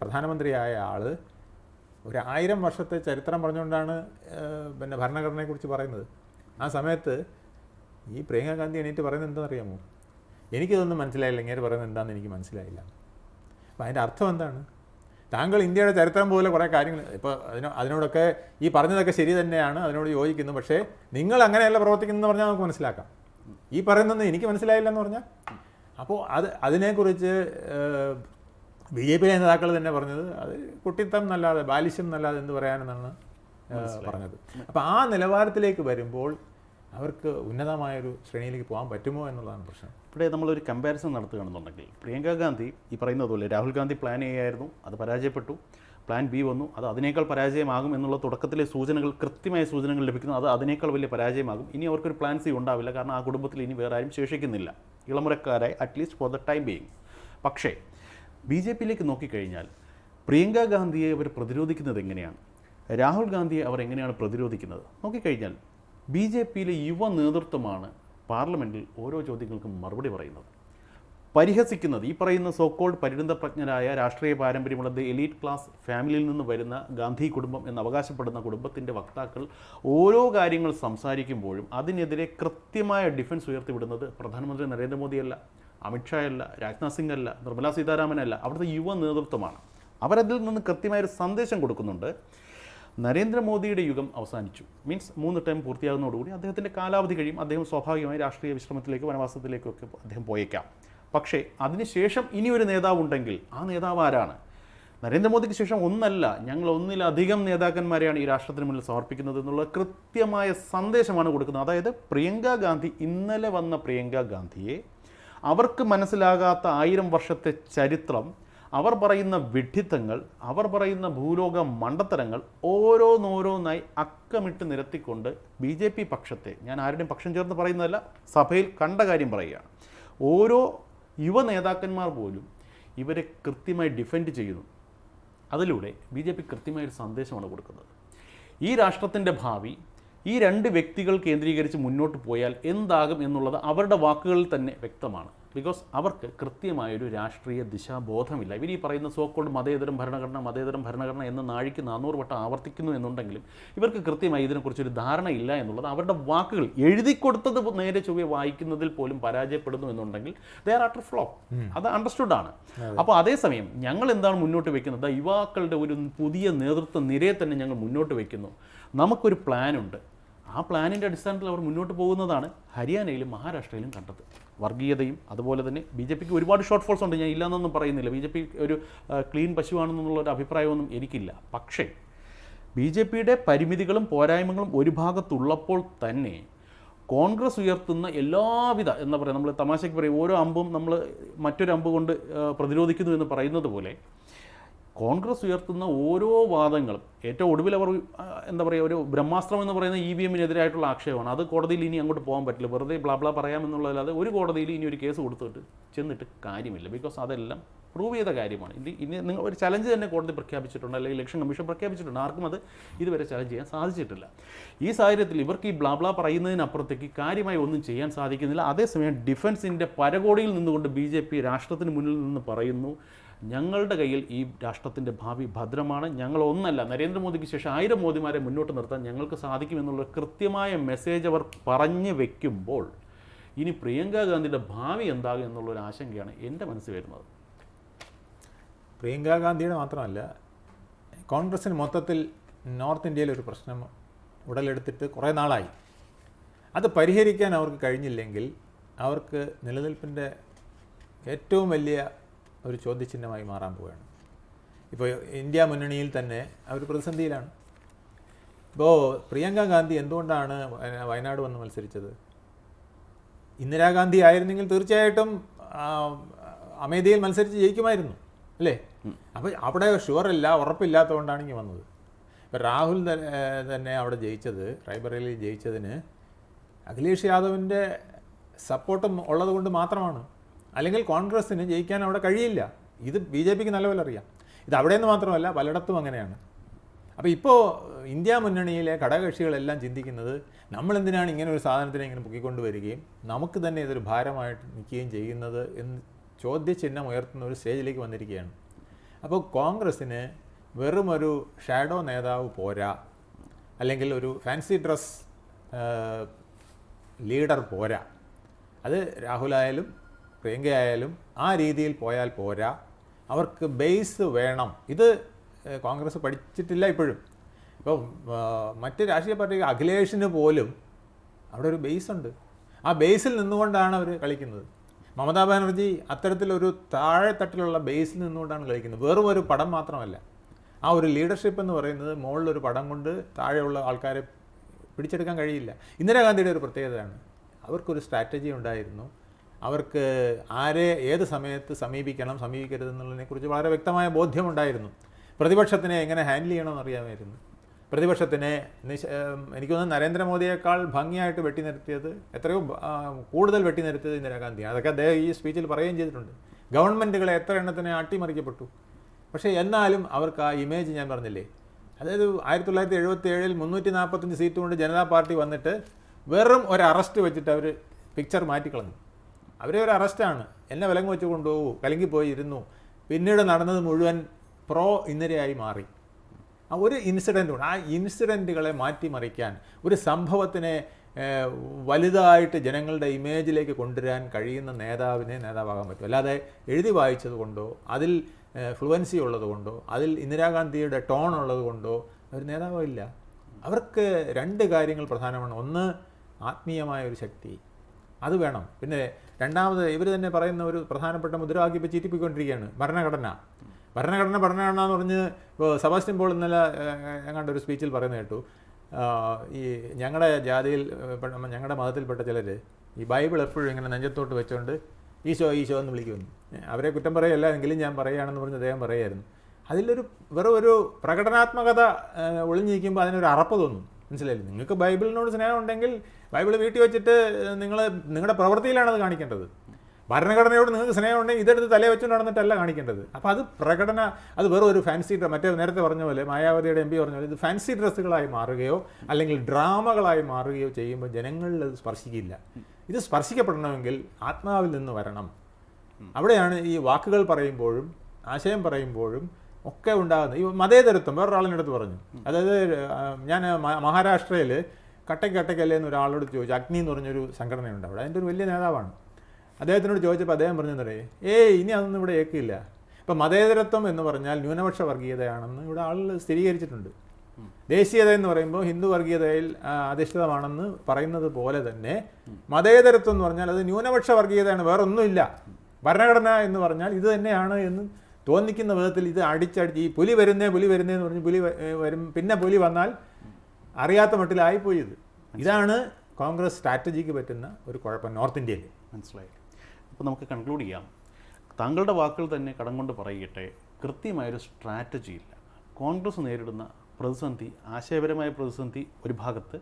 പ്രധാനമന്ത്രിയായ ആൾ, 1000 വർഷത്തെ ചരിത്രം പറഞ്ഞുകൊണ്ടാണ് ഭരണഘടനയെക്കുറിച്ച് പറയുന്നത്. ആ സമയത്ത് ഈ പ്രിയങ്ക ഗാന്ധി എണീറ്റ് പറയുന്നത് എന്താണെന്ന് അറിയാമോ? എനിക്കിതൊന്നും മനസ്സിലായില്ല, ഇങ്ങനെ പറയുന്നത് എന്താണെന്ന് എനിക്ക് മനസ്സിലായില്ല. അപ്പം അതിൻ്റെ അർത്ഥം എന്താണ്? താങ്കൾ ഇന്ത്യയുടെ ചരിത്രം പോലെ കുറേ കാര്യങ്ങൾ, ഇപ്പോൾ അതിനോടൊക്കെ ഈ പറഞ്ഞതൊക്കെ ശരി തന്നെയാണ്, അതിനോട് യോജിക്കുന്നു. പക്ഷേ നിങ്ങൾ അങ്ങനെയല്ല പ്രവർത്തിക്കുന്നതെന്ന് പറഞ്ഞാൽ നമുക്ക് മനസ്സിലാക്കാം. ഈ പറയുന്നതൊന്നും എനിക്ക് മനസ്സിലായില്ല എന്ന് പറഞ്ഞാൽ, അപ്പോൾ അതിനെക്കുറിച്ച് BJP നേതാക്കൾ തന്നെ പറഞ്ഞത്, അത് കുട്ടിത്തം എന്നല്ലാതെ ബാലിശ്യം എന്നല്ലാതെ എന്ത് പറയാനെന്നാണ് പറഞ്ഞത്. അപ്പോൾ ആ നിലവാരത്തിലേക്ക് വരുമ്പോൾ അവർക്ക് ഉന്നതമായൊരു ശ്രേണിയിലേക്ക് പോകാൻ പറ്റുമോ എന്നുള്ളതാണ് പ്രശ്നം. ഇവിടെ നമ്മളൊരു കമ്പാരിസൺ നടത്തുകയാണെന്നുണ്ടെങ്കിൽ പ്രിയങ്ക ഗാന്ധി ഈ പറയുന്നത് പോലെ രാഹുൽ ഗാന്ധി പ്ലാൻ എ ആയിരുന്നു, അത് പരാജയപ്പെട്ടു. പ്ലാൻ ബി വന്നു, അത് അതിനേക്കാൾ പരാജയമാകും എന്നുള്ള തുടക്കത്തിലെ സൂചനകൾ, കൃത്യമായ സൂചനകൾ ലഭിക്കുന്നു. അത് അതിനേക്കാൾ വലിയ പരാജയമാകും. ഇനി അവർക്കൊരു പ്ലാൻ സി ഉണ്ടാവില്ല, കാരണം ആ കുടുംബത്തിൽ ഇനി വേറെ ആരും ശേഷിക്കുന്നില്ല, ഇളമുറക്കാരായി, at least for the time being. പക്ഷേ ബി ജെ പിയിലേക്ക് നോക്കിക്കഴിഞ്ഞാൽ പ്രിയങ്ക ഗാന്ധിയെ അവർ പ്രതിരോധിക്കുന്നത് എങ്ങനെയാണ്, രാഹുൽ ഗാന്ധിയെ അവർ എങ്ങനെയാണ് പ്രതിരോധിക്കുന്നത് നോക്കിക്കഴിഞ്ഞാൽ ബി ജെ പിയിലെ യുവ നേതൃത്വമാണ് പാർലമെൻറ്റിൽ ഓരോ ചോദ്യങ്ങൾക്കും മറുപടി പറയുന്നത്, പരിഹസിക്കുന്നത്. ഈ പറയുന്ന സോക്കോൾഡ് പരിണിതപ്രജ്ഞരായ രാഷ്ട്രീയ പാരമ്പര്യമുള്ള എലീറ്റ് ക്ലാസ് ഫാമിലിയിൽ നിന്ന് വരുന്ന ഗാന്ധി കുടുംബം എന്ന് അവകാശപ്പെടുന്ന കുടുംബത്തിൻ്റെ വക്താക്കൾ ഓരോ കാര്യങ്ങൾ സംസാരിക്കുമ്പോഴും അതിനെതിരെ കൃത്യമായ ഡിഫൻസ് ഉയർത്തിവിടുന്നത് പ്രധാനമന്ത്രി നരേന്ദ്രമോദിയല്ല, അമിത്ഷായല്ല, രാജ്നാഥ് സിംഗ് അല്ല, നിർമ്മലാ സീതാരാമനല്ല, അവിടുത്തെ യുവ നേതൃത്വമാണ്. അവരതിൽ നിന്ന് കൃത്യമായൊരു സന്ദേശം കൊടുക്കുന്നുണ്ട്. നരേന്ദ്രമോദിയുടെ യുഗം അവസാനിച്ചു, മീൻസ് 3 ടേം പൂർത്തിയാകുന്നതോടുകൂടി അദ്ദേഹത്തിൻ്റെ കാലാവധി കഴിയും. അദ്ദേഹം സ്വാഭാവികമായി രാഷ്ട്രീയ വിശ്രമത്തിലേക്ക്, വനവാസത്തിലേക്കൊക്കെ അദ്ദേഹം പോയേക്കാം. പക്ഷേ അതിനുശേഷം ഇനിയൊരു നേതാവുണ്ടെങ്കിൽ ആ നേതാവ് ആരാണ്? നരേന്ദ്രമോദിക്ക് ശേഷം ഒന്നല്ല, ഞങ്ങൾ ഒന്നിലധികം നേതാക്കന്മാരെയാണ് ഈ രാഷ്ട്രത്തിന് മുന്നിൽ സമർപ്പിക്കുന്നത് എന്നുള്ള കൃത്യമായ സന്ദേശമാണ് കൊടുക്കുന്നത്. അതായത് പ്രിയങ്ക ഗാന്ധി, ഇന്നലെ വന്ന പ്രിയങ്ക ഗാന്ധിയെ അവർക്ക് മനസ്സിലാകാത്ത 1000 വർഷത്തെ ചരിത്രം, അവർ പറയുന്ന വിഡ്ഢിത്തങ്ങൾ, അവർ പറയുന്ന ഭൂലോക മണ്ടത്തരങ്ങൾ ഓരോന്നോരോന്നായി അക്കമിട്ട് നിരത്തിക്കൊണ്ട് ബി ജെ പി പക്ഷത്തെ, ഞാൻ ആരുടെയും പക്ഷം ചേർന്ന് പറയുന്നതല്ല, സഭയിൽ കണ്ട കാര്യം പറയുകയാണ്, ഓരോ യുവ നേതാക്കന്മാർ പോലും ഇവരെ കൃത്യമായി ഡിഫെൻഡ് ചെയ്യുന്നു. അതിലൂടെ ബി ജെ പി കൃത്യമായൊരു സന്ദേശമാണ് കൊടുക്കുന്നത്. ഈ രാഷ്ട്രത്തിൻ്റെ ഭാവി ഈ 2 വ്യക്തികൾ കേന്ദ്രീകരിച്ച് മുന്നോട്ട് പോയാൽ എന്താകും എന്നുള്ളത് അവരുടെ വാക്കുകളിൽ തന്നെ വ്യക്തമാണ്. ബിക്കോസ് അവർക്ക് കൃത്യമായൊരു രാഷ്ട്രീയ ദിശാബോധമില്ല. ഇവർ ഈ പറയുന്ന സോക്കോൾഡ് മതേതരം ഭരണഘടന എന്ന നാഴിക്ക് 400 വട്ടം ആവർത്തിക്കുന്നു എന്നുണ്ടെങ്കിലും ഇവർക്ക് കൃത്യമായി ഇതിനെക്കുറിച്ചൊരു ധാരണയില്ല എന്നുള്ളത് അവരുടെ വാക്കുകൾ, എഴുതിക്കൊടുത്തത് നേരെ ചൊവ്വെ വായിക്കുന്നതിൽ പോലും പരാജയപ്പെടുന്നു എന്നുണ്ടെങ്കിൽ ദേ ആർ അട്ടർ ഫ്ലോപ്പ്. അത് അണ്ടർസ്റ്റുഡ് ആണ്. അപ്പോൾ അതേസമയം ഞങ്ങൾ എന്താണ് മുന്നോട്ട് വയ്ക്കുന്നത്? യുവാക്കളുടെ ഒരു പുതിയ നേതൃത്വ നിരയെ തന്നെ ഞങ്ങൾ മുന്നോട്ട് വയ്ക്കുന്നു. നമുക്കൊരു പ്ലാനുണ്ട്. ആ പ്ലാനിൻ്റെ അടിസ്ഥാനത്തിൽ അവർ മുന്നോട്ട് പോകുന്നതാണ് ഹരിയാനയിലും മഹാരാഷ്ട്രയിലും കണ്ടത്. വർഗീയതയും അതുപോലെ തന്നെ ബി ജെ പിക്ക് ഒരുപാട് ഷോർട്ട് ഫോൾസ് ഉണ്ട്, ഞാൻ ഇല്ലയെന്നൊന്നും പറയുന്നില്ല. ബി ജെ പി ഒരു ക്ലീൻ പശുവാണെന്നുള്ളൊരു അഭിപ്രായമൊന്നും എനിക്കില്ല. പക്ഷേ ബി ജെ പിയുടെ പരിമിതികളും പോരായ്മകളും ഒരു ഭാഗത്തുള്ളപ്പോൾ തന്നെ കോൺഗ്രസ് ഉയർത്തുന്ന എല്ലാവിധ, എന്താ പറയുക, നമ്മൾ തമാശയ്ക്ക് പറയും, ഓരോ അമ്പും നമ്മൾ മറ്റൊരു അമ്പ് കൊണ്ട് പ്രതിരോധിക്കുന്നു എന്ന് പറയുന്നത് പോലെ കോൺഗ്രസ് ഉയർത്തുന്ന ഓരോ വാദങ്ങളും ഏറ്റവും ഒടുവിൽ അവർ എന്താ പറയുക, ഒരു ബ്രഹ്മാസ്ത്രം എന്ന് പറയുന്ന EVM-നെതിരായിട്ടുള്ള ആക്ഷേപമാണ്. അത് കോടതിയിൽ ഇനി അങ്ങോട്ട് പോകാൻ പറ്റില്ല, വെറുതെ ബ്ലാ പറയാമെന്നുള്ളതല്ലാതെ ഒരു കോടതിയിൽ ഇനി ഒരു കേസ് കൊടുത്തിട്ട് ചെന്നിട്ട് കാര്യമില്ല. ബിക്കോസ് അതെല്ലാം പ്രൂവ് ചെയ്ത കാര്യമാണ്. ഇനി നിങ്ങൾ ഒരു ചലഞ്ച് തന്നെ കോടതി പ്രഖ്യാപിച്ചിട്ടുണ്ട്, അല്ലെങ്കിൽ ഇലക്ഷൻ കമ്മീഷൻ പ്രഖ്യാപിച്ചിട്ടുണ്ട്. ആർക്കും അത് ഇതുവരെ ചലഞ്ച് ചെയ്യാൻ സാധിച്ചിട്ടില്ല. ഈ സാഹചര്യത്തിൽ ഇവർക്ക് ഈ ബ്ലാ പറയുന്നതിനപ്പുറത്തേക്ക് കാര്യമായി ഒന്നും ചെയ്യാൻ സാധിക്കുന്നില്ല. അതേസമയം ഡിഫൻസിൻ്റെ പരകോടിയിൽ നിന്നുകൊണ്ട് BJP രാഷ്ട്രത്തിന് മുന്നിൽ നിന്ന് പറയുന്നു, ഞങ്ങളുടെ കയ്യിൽ ഈ രാഷ്ട്രത്തിൻ്റെ ഭാവി ഭദ്രമാണ്, ഞങ്ങൾ ഒന്നല്ല, നരേന്ദ്രമോദിക്ക് ശേഷം 1000 മോദിമാരെ മുന്നോട്ട് നിർത്താൻ ഞങ്ങൾക്ക് സാധിക്കുമെന്നുള്ള കൃത്യമായ മെസ്സേജ് അവർ പറഞ്ഞു വെക്കുമ്പോൾ ഇനി പ്രിയങ്ക ഗാന്ധിയുടെ ഭാവി എന്താകും എന്നുള്ളൊരു ആശങ്കയാണ് എൻ്റെ മനസ്സിൽ വരുന്നത്. പ്രിയങ്ക ഗാന്ധിയുടെ മാത്രമല്ല, കോൺഗ്രസ്സിന് മൊത്തത്തിൽ നോർത്ത് ഇന്ത്യയിൽ ഒരു പ്രശ്നം ഉടലെടുത്തിട്ട് കുറേ നാളായി. അത് പരിഹരിക്കാൻ അവർക്ക് കഴിഞ്ഞില്ലെങ്കിൽ അവർക്ക് നിലനിൽപ്പിൻ്റെ ഏറ്റവും വലിയ ഒരു ചോദ്യചിഹ്നമായി മാറാൻ പോവുകയാണ്. ഇപ്പോൾ ഇന്ത്യ മുന്നണിയിൽ തന്നെ അവർ പ്രതിസന്ധിയിലാണ്. ഇപ്പോൾ പ്രിയങ്ക ഗാന്ധി എന്തുകൊണ്ടാണ് വയനാട് വന്ന് മത്സരിച്ചത്? ഇന്ദിരാഗാന്ധി ആയിരുന്നെങ്കിൽ തീർച്ചയായിട്ടും അമേഠിയിൽ മത്സരിച്ച് ജയിക്കുമായിരുന്നു, അല്ലേ? അപ്പോൾ അവിടെ ഷുവറല്ല, ഉറപ്പില്ലാത്തതുകൊണ്ടാണ് ഇങ്ങനെ വന്നത്. ഇപ്പോൾ രാഹുൽ തന്നെ അവിടെ ജയിച്ചത്, റായ്ബറേലിയിൽ ജയിച്ചതിന് അഖിലേഷ് യാദവിൻ്റെ സപ്പോർട്ടും ഉള്ളത് കൊണ്ട് മാത്രമാണ്. അല്ലെങ്കിൽ കോൺഗ്രസ്സിന് ജയിക്കാൻ അവിടെ കഴിയില്ല. ഇത് BJPക്ക് നല്ലപോലെ അറിയാം. ഇത് അവിടെ നിന്ന് മാത്രമല്ല, പലയിടത്തും അങ്ങനെയാണ്. അപ്പോൾ ഇപ്പോൾ ഇന്ത്യ മുന്നണിയിലെ ഘടകകക്ഷികളെല്ലാം ചിന്തിക്കുന്നത്, നമ്മളെന്തിനാണ് ഇങ്ങനെ ഒരു സാധനത്തിനെ ഇങ്ങനെ പൊക്കിക്കൊണ്ട് വരികയും നമുക്ക് തന്നെ ഇതൊരു ഭാരമായിട്ട് നിൽക്കുകയും ചെയ്യുന്നത് എന്ന് ചോദ്യചിഹ്നം ഉയർത്തുന്ന ഒരു സ്റ്റേജിലേക്ക് വന്നിരിക്കുകയാണ്. അപ്പോൾ കോൺഗ്രസ്സിന് വെറും ഒരു ഷാഡോ നേതാവ് പോരാ, അല്ലെങ്കിൽ ഒരു ഫാൻസി ഡ്രസ് ലീഡർ പോരാ. അത് രാഹുലായാലും പ്രിയങ്കയായാലും ആ രീതിയിൽ പോയാൽ പോരാ, അവർക്ക് ബേസ് വേണം. ഇത് കോൺഗ്രസ് പഠിച്ചിട്ടില്ല ഇപ്പോഴും. ഇപ്പോൾ മറ്റ് രാഷ്ട്രീയ പാർട്ടികൾ, അഖിലേഷിന് പോലും അവിടെ ഒരു ബേസ് ഉണ്ട്. ആ ബേസിൽ നിന്നുകൊണ്ടാണ് അവർ കളിക്കുന്നത്. മമതാ ബാനർജി അത്തരത്തിലൊരു താഴെത്തട്ടിലുള്ള ബേസിൽ നിന്നുകൊണ്ടാണ് കളിക്കുന്നത്, വെറും ഒരു പടം മാത്രമല്ല. ആ ഒരു ലീഡർഷിപ്പ് എന്ന് പറയുന്നത് മുകളിലൊരു പടം കൊണ്ട് താഴെയുള്ള ആൾക്കാരെ പിടിച്ചെടുക്കാൻ കഴിയില്ല. ഇന്ദിരാഗാന്ധിയുടെ ഒരു പ്രത്യേകതയാണ്, അവർക്കൊരു സ്ട്രാറ്റജി ഉണ്ടായിരുന്നു. അവർക്ക് ആരെ ഏത് സമയത്ത് സമീപിക്കണം സമീപിക്കരുതെന്നുള്ളതിനെക്കുറിച്ച് വളരെ വ്യക്തമായ ബോധ്യമുണ്ടായിരുന്നു. പ്രതിപക്ഷത്തിനെ എങ്ങനെ ഹാൻഡിൽ ചെയ്യണമെന്ന് അറിയാമായിരുന്നു. പ്രതിപക്ഷത്തിനെ എനിക്ക് തോന്നുന്നു നരേന്ദ്രമോദിയേക്കാൾ ഭംഗിയായിട്ട് വെട്ടിനിർത്തിയത്, എത്രയോ കൂടുതൽ വെട്ടിനിർത്തിയത് ഇന്ദിരാഗാന്ധിയാണ്. അതൊക്കെ അദ്ദേഹം ഈ സ്പീച്ചിൽ പറയുകയും ചെയ്തിട്ടുണ്ട്. ഗവൺമെൻറ്റുകളെ എത്ര എണ്ണത്തിനെ അട്ടിമറിക്കപ്പെട്ടു. പക്ഷേ എന്നാലും അവർക്ക് ആ ഇമേജ് ഞാൻ പറഞ്ഞില്ലേ, അതായത് 1977 345 സീറ്റ് കൊണ്ട് ജനതാ പാർട്ടി വന്നിട്ട് വെറും ഒരു അറസ്റ്റ് വെച്ചിട്ട് അവർ പിക്ചർ മാറ്റിക്കളഞ്ഞു. അവരെ ഒരു അറസ്റ്റാണ്, എന്നെ വിലങ്ങ് വെച്ച് കൊണ്ടുപോകൂ, കലങ്കി പോയി ഇരുന്നു. പിന്നീട് നടന്നത് മുഴുവൻ പ്രോ ഇന്ദിരയായി മാറി. ആ ഒരു ഇൻസിഡൻ്റ് ഉണ്ട്. ആ ഇൻസിഡൻറ്റുകളെ മാറ്റിമറിക്കാൻ, ഒരു സംഭവത്തിനെ വലുതായിട്ട് ജനങ്ങളുടെ ഇമേജിലേക്ക് കൊണ്ടുവരാൻ കഴിയുന്ന നേതാവാകാൻ പറ്റും. അല്ലാതെ എഴുതി വായിച്ചത് കൊണ്ടോ അതിൽ ഫ്ലുവൻസി ഉള്ളത് കൊണ്ടോ അതിൽ ഇന്ദിരാഗാന്ധിയുടെ ടോൺ ഉള്ളത് കൊണ്ടോ ഒരു നേതാവില്ല. അവർക്ക് രണ്ട് കാര്യങ്ങൾ പ്രധാനമാണ്. ഒന്ന്, ആത്മീയമായ ഒരു ശക്തി, അത് വേണം. പിന്നെ രണ്ടാമത്, ഇവർ തന്നെ പറയുന്ന ഒരു പ്രധാനപ്പെട്ട മുദ്രാവാക്യം ഇപ്പോൾ ചീറ്റിപ്പിക്കൊണ്ടിരിക്കുകയാണ്, ഭരണഘടന എന്ന് പറഞ്ഞ്. ഇപ്പോൾ സെബാസ്റ്റ്യൻ പോൾ ഇന്നലെ എങ്ങാണ്ട് ഒരു സ്പീച്ചിൽ പറയുന്നത് കേട്ടു, ഈ ഞങ്ങളുടെ ജാതിയിൽ ഞങ്ങളുടെ മതത്തിൽപ്പെട്ട ചിലർ ഈ ബൈബിൾ എപ്പോഴും ഇങ്ങനെ നെഞ്ചത്തോട്ട് വെച്ചുകൊണ്ട് ഈശോ എന്ന് വിളിക്കുമെന്ന്. അവരെ കുറ്റം പറയല്ല, എങ്കിലും ഞാൻ പറയുകയാണെന്ന് പറഞ്ഞ് അദ്ദേഹം പറയുമായിരുന്നു. അതിലൊരു വെറും ഒരു പ്രകടനാത്മകത ഒളിഞ്ഞിരിക്കുമ്പോൾ അതിനൊരു അറപ്പ് തോന്നും. മനസ്സിലായില്ലേ? നിങ്ങൾക്ക് ബൈബിളിനോട് സ്നേഹം ഉണ്ടെങ്കിൽ ബൈബിൾ വീട്ടിൽ വെച്ചിട്ട് നിങ്ങളുടെ പ്രവൃത്തിയിലാണ് അത് കാണിക്കേണ്ടത്. ഭരണഘടനയോട് നിങ്ങൾക്ക് സ്നേഹം ഉണ്ടെങ്കിൽ ഇതെടുത്ത് തലയെ വെച്ചുകൊണ്ട് നടന്നിട്ടല്ല കാണിക്കേണ്ടത്. അപ്പോൾ അത് പ്രകടന, അത് വെറും ഒരു ഫാൻസി മറ്റേ നേരത്തെ പറഞ്ഞ പോലെ, മായാവതിയുടെ MP പറഞ്ഞ പോലെ, ഇത് ഫാൻസി ഡ്രസ്സുകളായി മാറുകയോ അല്ലെങ്കിൽ ഡ്രാമകളായി മാറുകയോ ചെയ്യുമ്പോൾ ജനങ്ങളിൽ അത് സ്പർശിക്കില്ല. ഇത് സ്പർശിക്കപ്പെടണമെങ്കിൽ ആത്മാവിൽ നിന്ന് വരണം. അവിടെയാണ് ഈ വാക്കുകൾ പറയുമ്പോഴും ആശയം പറയുമ്പോഴും ഒക്കെ ഉണ്ടാകുന്നത്. ഈ മതേതരത്വം വേറൊരാളിൻ്റെ അടുത്ത് പറഞ്ഞു. അതായത് ഞാൻ മഹാരാഷ്ട്രയിൽ കട്ടയ്ക്കല്ലേ എന്ന് ഒരാളോട് ചോദിച്ചു. അഗ്നി എന്ന് പറഞ്ഞൊരു സംഘടനയുണ്ട് അവിടെ, അതിൻ്റെ ഒരു വലിയ നേതാവാണ്. അദ്ദേഹത്തിനോട് ചോദിച്ചപ്പോൾ അദ്ദേഹം പറഞ്ഞെന്നറിയേ, ഇനി അതൊന്നും ഇവിടെ ഏക്കില്ല. ഇപ്പം മതേതരത്വം എന്ന് പറഞ്ഞാൽ ന്യൂനപക്ഷ വർഗീയതയാണെന്ന് ഇവിടെ ആളുകൾ സ്ഥിരീകരിച്ചിട്ടുണ്ട്. ദേശീയത എന്ന് പറയുമ്പോൾ ഹിന്ദു വർഗീയതയിൽ അധിഷ്ഠിതമാണെന്ന് പറയുന്നത് പോലെ തന്നെ മതേതരത്വം എന്ന് പറഞ്ഞാൽ അത് ന്യൂനപക്ഷ വർഗീയതയാണ്, വേറൊന്നുമില്ല. ഭരണഘടന എന്ന് പറഞ്ഞാൽ ഇത് തന്നെയാണ് എന്ന് തോന്നിക്കുന്ന വിധത്തിൽ ഇത് അടിച്ചടിച്ച് ഈ പുലി വരുന്നേ എന്ന് പറഞ്ഞ് പുലി വരും, പിന്നെ പുലി വന്നാൽ അറിയാത്ത മട്ടിലായിപ്പോയി. ഇതാണ് കോൺഗ്രസ് സ്ട്രാറ്റജിക്ക് പറ്റുന്ന ഒരു കുഴപ്പം നോർത്ത് ഇന്ത്യയിൽ. മനസ്സിലായി. അപ്പോൾ നമുക്ക് കൺക്ലൂഡ് ചെയ്യാം. താങ്കളുടെ വാക്കുകൾ തന്നെ കടം കൊണ്ട് പറയട്ടെ, കൃത്യമായൊരു സ്ട്രാറ്റജി ഇല്ല. കോൺഗ്രസ് നേരിടുന്ന പ്രതിസന്ധി, ആശയപരമായ പ്രതിസന്ധി ഒരു ഭാഗത്ത്,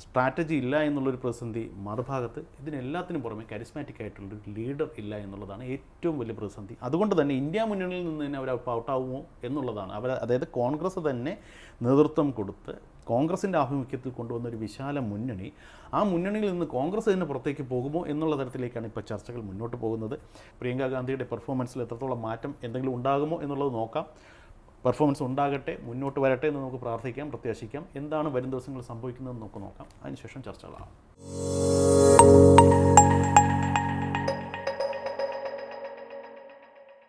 സ്ട്രാറ്റജി ഇല്ല എന്നുള്ളൊരു പ്രതിസന്ധി മറുഭാഗത്ത്. ഇതിനെല്ലാത്തിനും പുറമെ കരിസ്മാറ്റിക് ആയിട്ടുള്ളൊരു ലീഡർ ഇല്ല എന്നുള്ളതാണ് ഏറ്റവും വലിയ പ്രതിസന്ധി. അതുകൊണ്ട് തന്നെ ഇന്ത്യ മുന്നണിയിൽ നിന്ന് തന്നെ അവർ ഔട്ടാവുമോ എന്നുള്ളതാണ്. അതായത് കോൺഗ്രസ് തന്നെ നേതൃത്വം കൊടുത്ത് കോൺഗ്രസിൻ്റെ ആഭിമുഖ്യത്തിൽ കൊണ്ടുവന്ന ഒരു വിശാല മുന്നണി, ആ മുന്നണിയിൽ നിന്ന് കോൺഗ്രസ് തന്നെ പുറത്തേക്ക് പോകുമോ എന്നുള്ള തരത്തിലേക്കാണ് ഇപ്പോൾ ചർച്ചകൾ മുന്നോട്ട് പോകുന്നത്. പ്രിയങ്ക ഗാന്ധിയുടെ പെർഫോമൻസിൽ എത്രത്തോളം മാറ്റം എന്തെങ്കിലും ഉണ്ടാകുമോ എന്നുള്ളത് നോക്കാം. പെർഫോമൻസ് ഉണ്ടാകട്ടെ, മുന്നോട്ട് വരട്ടെ എന്ന് നമുക്ക് പ്രാർത്ഥിക്കാം, പ്രത്യാശിക്കാം. എന്താണ് വരും ദിവസങ്ങളിൽ സംഭവിക്കുന്നതെന്ന് നമുക്ക് നോക്കാം. അതിനുശേഷം ചർച്ചകളാണ്.